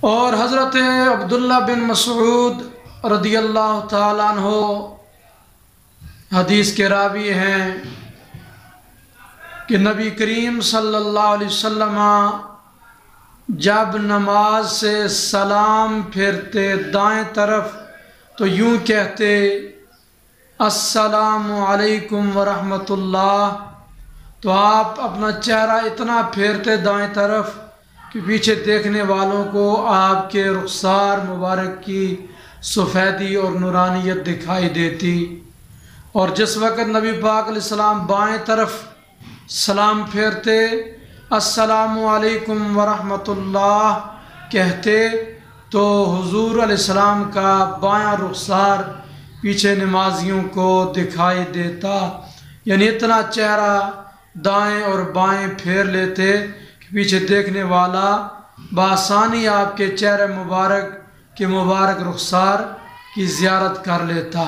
اور حضرت عبداللہ بن مسعود رضی اللہ تعالیٰ عنہ حدیث کے راوی ہیں کہ نبی کریم صلی اللہ علیہ وسلم جب نماز سے سلام پھیرتے دائیں طرف تو یوں کہتے السلام علیکم ورحمۃ اللہ، تو آپ اپنا چہرہ اتنا پھیرتے دائیں طرف کہ پیچھے دیکھنے والوں کو آپ کے رخسار مبارک کی سفیدی اور نورانیت دکھائی دیتی۔ اور جس وقت نبی پاک علیہ السلام بائیں طرف سلام پھیرتے السلام علیکم ورحمۃ اللہ کہتے تو حضور علیہ السلام کا بایاں رخسار پیچھے نمازیوں کو دکھائی دیتا، یعنی اتنا چہرہ دائیں اور بائیں پھیر لیتے کہ پیچھے دیکھنے والا بآسانی آپ کے چہرے مبارک کے مبارک رخسار کی زیارت کر لیتا۔